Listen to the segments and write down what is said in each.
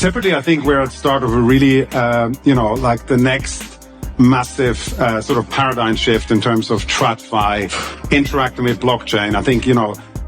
Separately, I think we're at the start of a really, like the next massive sort of paradigm shift in terms of TradFi, interacting with blockchain. I think,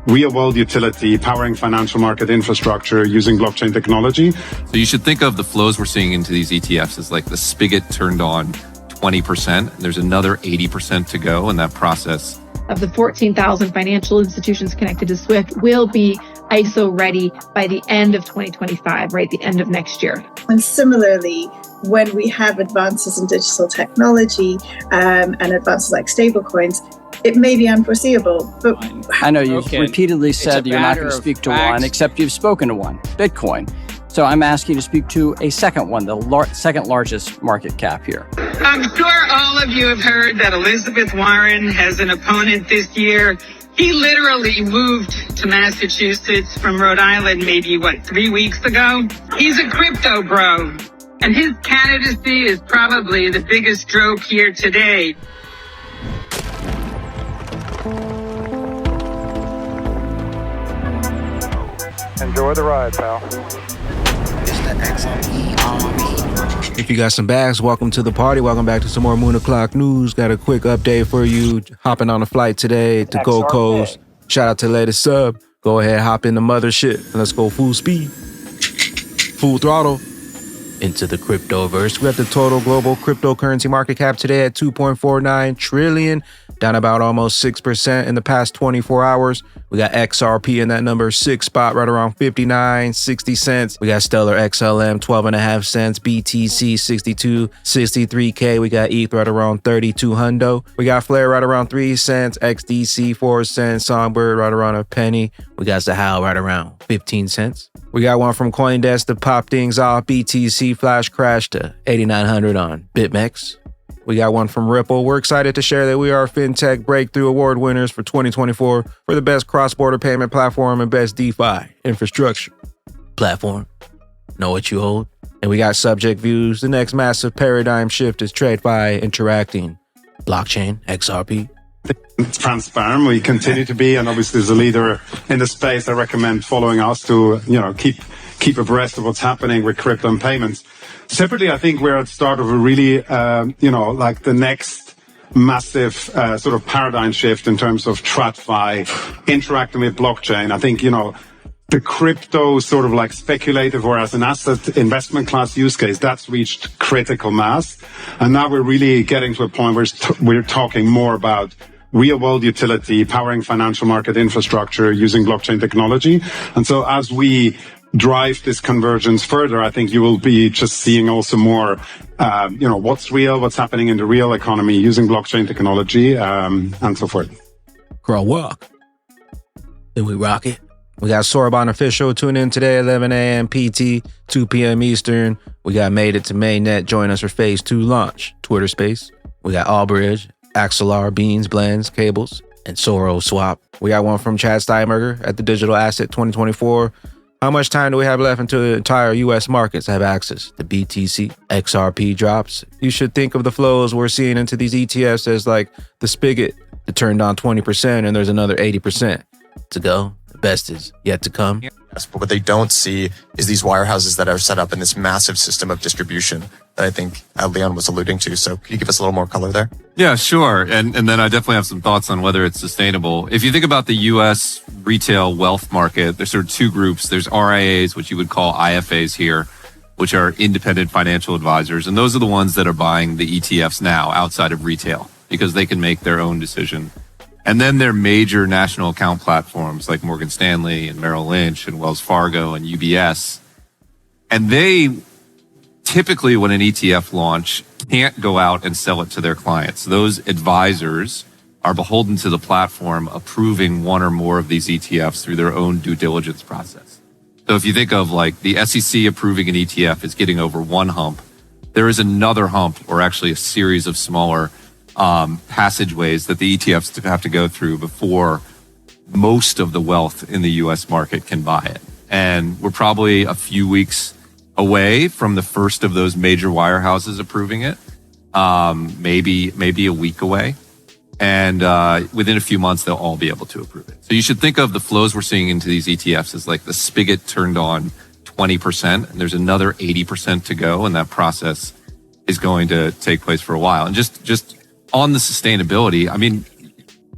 real world utility, powering financial market infrastructure using blockchain technology. So you should think of the flows we're seeing into these ETFs as like the spigot turned on 20%. There's another 80% to go in that process. Of the 14,000 financial institutions connected to SWIFT will be ISO ready by the end of 2025, right? The end of next year. And similarly, when we have advances in digital technology and advances like stablecoins, it may be unforeseeable, but I know you've repeatedly said you're not going to speak to one, except you've spoken to one, Bitcoin. So I'm asking you to speak to a second one, the second largest market cap here. I'm sure all of you have heard that Elizabeth Warren has an opponent this year. He literally moved to Massachusetts from Rhode Island maybe, 3 weeks ago? He's a crypto bro, and his candidacy is probably the biggest joke here today. Enjoy the ride, pal. If you got some bags, welcome to the party. Welcome back to some more Moon O'Clock News. Got a quick update for you. Hopping on a flight today to Gold Coast. Shout out to the latest sub. Go ahead, hop in the mothership, and let's go full speed. Full throttle. Into the cryptoverse. We have the total global cryptocurrency market cap today at 2.49 trillion, down about almost 6% in the past 24 hours. We got XRP in that number 6 spot, right around 59.60 cents. We got Stellar XLM 12.5 cents, BTC 62.63K. We got ETH right around 32 hundo. We got Flare right around 3 cents, XDC 4 cents, Songbird right around a penny. We got Zahal right around 15 cents. We got one from CoinDesk to pop things off. BTC flash crash to 8,900 on BitMEX. We got one from Ripple. We're excited to share that we are FinTech Breakthrough Award winners for 2024 for the best cross-border payment platform and best DeFi infrastructure platform. Know what you hold. And we got Subject Views. The next massive paradigm shift is TradFi interacting. Blockchain, XRP. It's transparent. We continue to be, and obviously as a leader in the space, I recommend following us to, keep abreast of what's happening with crypto and payments. Separately, I think we're at the start of a really, like the next massive sort of paradigm shift in terms of TradFi, interacting with blockchain. I think, the crypto sort of like speculative or as an asset investment class use case, that's reached critical mass. And now we're really getting to a point where we're talking more about real world utility, powering financial market infrastructure using blockchain technology. And so as we drive this convergence further, I think you will be just seeing also more, what's real, what's happening in the real economy using blockchain technology, and so forth. Girl, walk. Then we rock it. We got Sorbonne Official tune in today, 11 a.m. PT, 2 p.m. Eastern. We got Made It to Mainnet. Join us for Phase 2 launch. Twitter Space. We got Allbridge, Axelar, Beans, Blends, Cables, and Soro Swap. We got one from Chad Steinberger at the Digital Asset 2024. How much time do we have left until the entire U.S. markets have access to BTC? XRP drops. You should think of the flows we're seeing into these ETFs as like the spigot that turned on 20%, and there's another 80% to go. The best is yet to come. Yes, but what they don't see is these wirehouses that are set up in this massive system of distribution that I think Leon was alluding to. So can you give us a little more color there? Yeah, sure. And then I definitely have some thoughts on whether it's sustainable. If you think about the U.S. retail wealth market, there's sort of two groups. There's RIAs, which you would call IFAs here, which are independent financial advisors. And those are the ones that are buying the ETFs now outside of retail because they can make their own decision. And then there are major national account platforms like Morgan Stanley and Merrill Lynch and Wells Fargo and UBS. And they typically, when an ETF launch, can't go out and sell it to their clients. Those advisors are beholden to the platform approving one or more of these ETFs through their own due diligence process. So if you think of like the SEC approving an ETF is getting over one hump, there is another hump or actually a series of smaller passageways that the ETFs have to go through before most of the wealth in the US market can buy it. And we're probably a few weeks away from the first of those major wirehouses approving it, maybe a week away. And within a few months, they'll all be able to approve it. So you should think of the flows we're seeing into these ETFs as like the spigot turned on 20%, and there's another 80% to go, and that process is going to take place for a while. And just on the sustainability, I mean,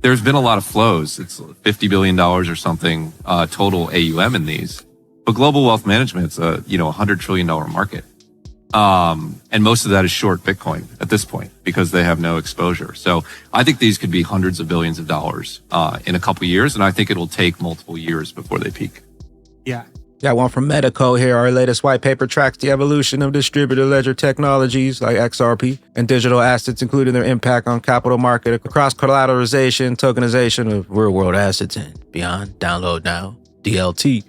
there's been a lot of flows. It's $50 billion or something total AUM in these. But global wealth management's a $100 trillion market. And most of that is short Bitcoin at this point because they have no exposure. So I think these could be hundreds of billions of dollars in a couple of years, and I think it'll take multiple years before they peak. Yeah. Got one from Medico here. Our latest white paper tracks the evolution of distributed ledger technologies like XRP and digital assets, including their impact on capital market across collateralization, tokenization of real world assets and beyond. Download now. DLT.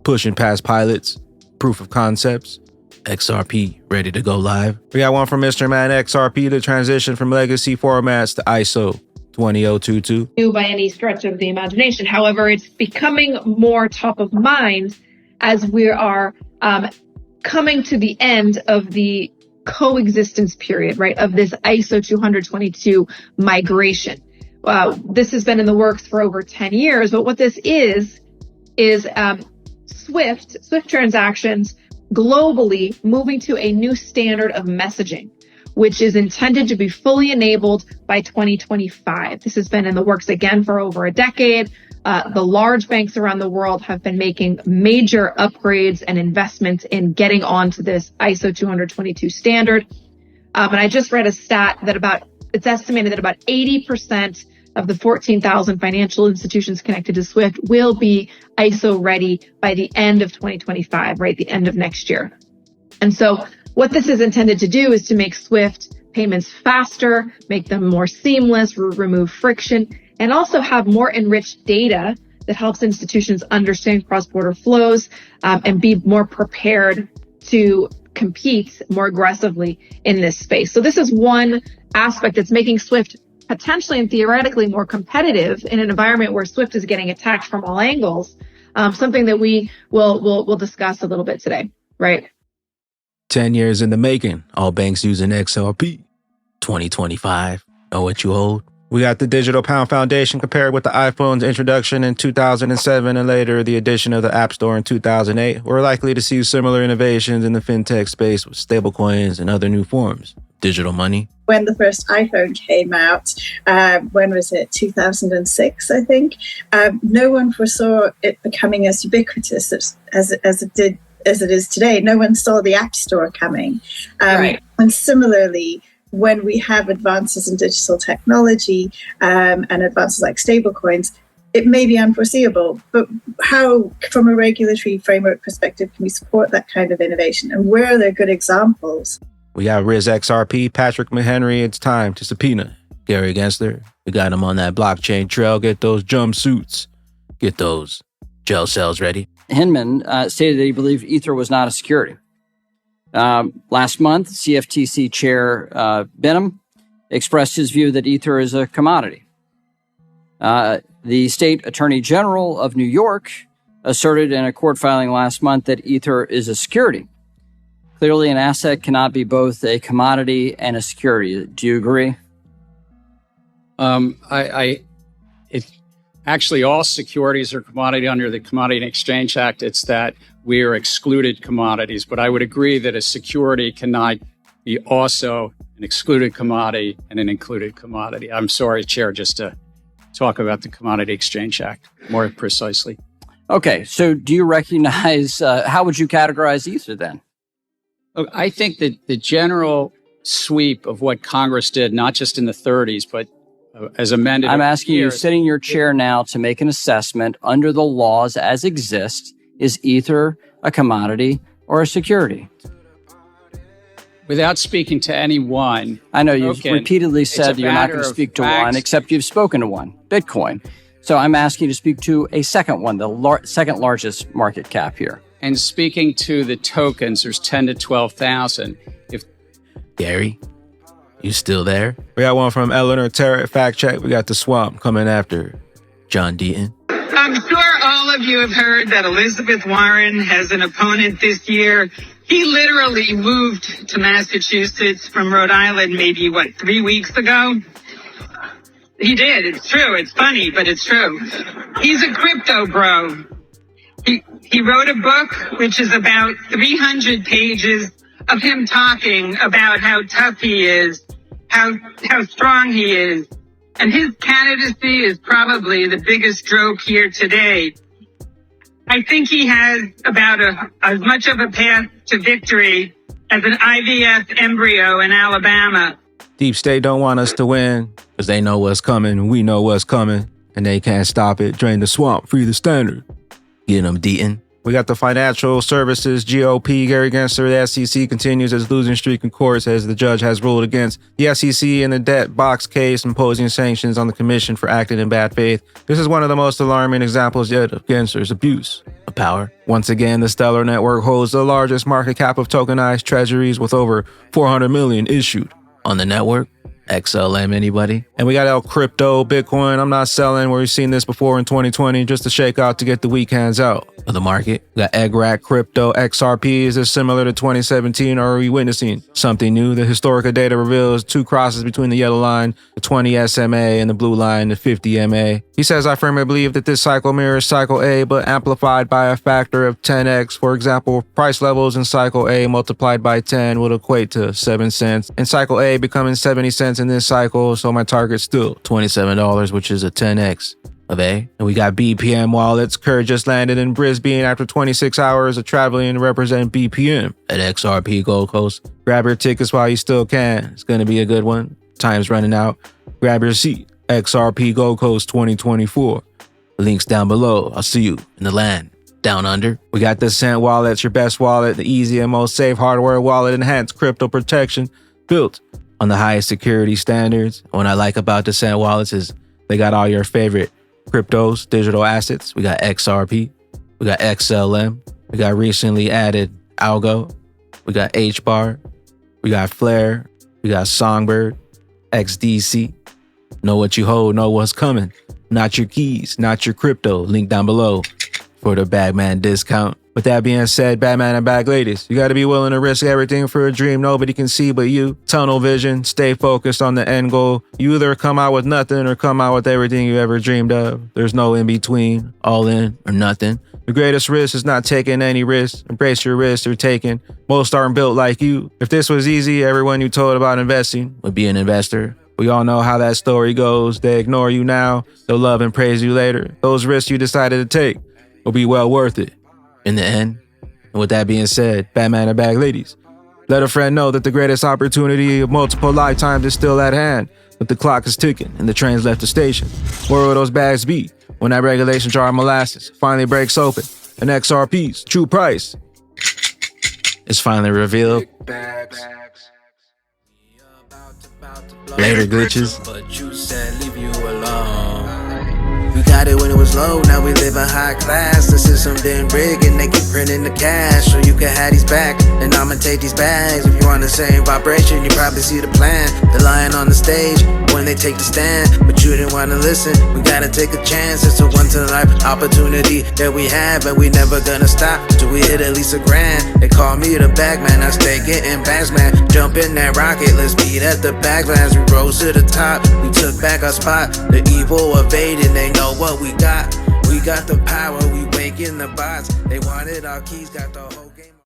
Pushing past pilots. Proof of concepts. XRP ready to go live. We got one from Mr. Man XRP, the transition from legacy formats to ISO 20022. By any stretch of the imagination. However, it's becoming more top of mind as we are coming to the end of the coexistence period, right, of this ISO 20022 migration. This has been in the works for over 10 years, but what this is Swift transactions globally moving to a new standard of messaging, which is intended to be fully enabled by 2025. This has been in the works again for over a decade. The large banks around the world have been making major upgrades and investments in getting onto this ISO 20022 standard. And I just read a stat that it's estimated that about 80% of the 14,000 financial institutions connected to Swift will be ISO ready by the end of 2025, right? The end of next year. And so what this is intended to do is to make Swift payments faster, make them more seamless, remove friction, and also have more enriched data that helps institutions understand cross-border flows and be more prepared to compete more aggressively in this space. So this is one aspect that's making Swift potentially and theoretically more competitive in an environment where Swift is getting attacked from all angles, something that we will discuss a little bit today, right? 10 years in the making, all banks using XRP. 2025, know what you hold? We got the Digital Pound Foundation compared with the iPhone's introduction in 2007 and later the addition of the App Store in 2008. We're likely to see similar innovations in the fintech space with stablecoins and other new forms. Digital money. When the first iPhone came out, when was it? 2006, I think. No one foresaw it becoming as ubiquitous as it is today. No one saw the App Store coming. Right. And similarly, when we have advances in digital technology and advances like stablecoins, it may be unforeseeable, but how, from a regulatory framework perspective, can we support that kind of innovation? And where are there good examples? We got Riz XRP, Patrick McHenry. It's time to subpoena Gary Gensler. We got him on that blockchain trail. Get those jumpsuits. Get those gel cells ready. Hinman stated that he believed Ether was not a security. Last month, CFTC Chair Benham expressed his view that Ether is a commodity. The State Attorney General of New York asserted in a court filing last month that Ether is a security. Clearly, an asset cannot be both a commodity and a security. Do you agree? Actually, all securities are commodity under the Commodity and Exchange Act. It's that we are excluded commodities. But I would agree that a security cannot be also an excluded commodity and an included commodity. I'm sorry, Chair, just to talk about the Commodity Exchange Act more precisely. Okay, so do you recognize, how would you categorize Ether then? I think that the general sweep of what Congress did, not just in the 30s, but as amended. I'm asking you, sitting in your chair now, to make an assessment under the laws as exist. Is Ether a commodity or a security? Without speaking to anyone. I know you've repeatedly said you're not going to speak to one, except you've spoken to one, Bitcoin. So I'm asking you to speak to a second one, the second largest market cap here. And speaking to the tokens, there's 10 to 12,000. Gary, you still there? We got one from Eleanor Terrett, fact check. We got the swamp coming after John Deaton. I'm sure all of you have heard that Elizabeth Warren has an opponent this year. He literally moved to Massachusetts from Rhode Island maybe, 3 weeks ago? He did. It's true. It's funny, but it's true. He's a crypto bro. He wrote a book which is about 300 pages of him talking about how tough he is, how strong he is. And his candidacy is probably the biggest joke here today. I think he has about as much of a path to victory as an IVF embryo in Alabama. Deep State don't want us to win because they know what's coming. We know what's coming, and they can't stop it. Drain the swamp, free the standard. Get them, Deaton. We got the financial services GOP. Gary Gensler, the SEC, continues its losing streak in courts as the judge has ruled against the SEC in the debt box case, imposing sanctions on the commission for acting in bad faith. This is one of the most alarming examples yet of Gensler's abuse of power. Once again, the Stellar Network holds the largest market cap of tokenized treasuries with over 400 million issued on the network. XLM, anybody? And we got El Crypto, Bitcoin. I'm not selling. We've seen this before in 2020, just to shake out to get the weak hands out of the market. We got EGRAC, Crypto, XRP. Is this similar to 2017, or are we witnessing something new? The Historica data reveals two crosses between the yellow line, the 20 SMA, and the blue line, the 50 MA. He says, I firmly believe that this cycle mirrors cycle A, but amplified by a factor of 10x. For example, price levels in cycle A multiplied by 10 would equate to 7 cents. In cycle A becoming 70 cents in this cycle, so my target's still $27, which is a 10x of A. And we got BPM wallets. Kurt just landed in Brisbane after 26 hours of traveling to represent BPM at XRP Gold Coast. Grab your tickets while you still can. It's going to be a good one. Time's running out. Grab your seat. XRP Gold Coast 2024. The link's down below. I'll see you in the land down under. We got the Cent wallet, your best wallet, the easy and most safe hardware wallet, enhanced crypto protection, built on the highest security standards. What I like about the Cent wallets is they got all your favorite cryptos, digital assets. We got XRP, we got XLM, we got recently added Algo, we got HBAR, we got Flare, we got Songbird, XDC. Know what you hold, know what's coming. Not your keys, not your crypto. Link down below for the Bagman discount. With that being said, Batman and Bag Ladies, you got to be willing to risk everything for a dream nobody can see but you. Tunnel vision, stay focused on the end goal. You either come out with nothing or come out with everything you ever dreamed of. There's no in between, all in or nothing. The greatest risk is not taking any risks. Embrace your risks you're taking. Most aren't built like you. If this was easy, everyone you told about investing would be an investor. We all know how that story goes. They ignore you now, they'll love and praise you later. Those risks you decided to take will be well worth it in the end. And with that being said, Batman and Bag Ladies, let a friend know that the greatest opportunity of multiple lifetimes is still at hand, but the clock is ticking and the train's left the station. Where will those bags be when that regulation jar of molasses finally breaks open and XRP's true price is finally revealed? Later, glitches. But you said leave you alone. We got it when it was low, now we live in high class. The system didn't rig and they keep printing the cash, so you can have these back. And I'ma take these bags. If you on the same vibration, you probably see the plan. The lion on the stage when they take the stand, but you didn't wanna listen. We gotta take a chance. It's a once-in-a-life opportunity that we have, and we never gonna stop till we hit at least $1 grand. They call me the bag man, I stay getting bags, man. Jump in that rocket, let's meet at the backlands. We rose to the top, we took back our spot. The evil evaded, they know what we got. We got the power, we waking the bots. They wanted our keys, got the whole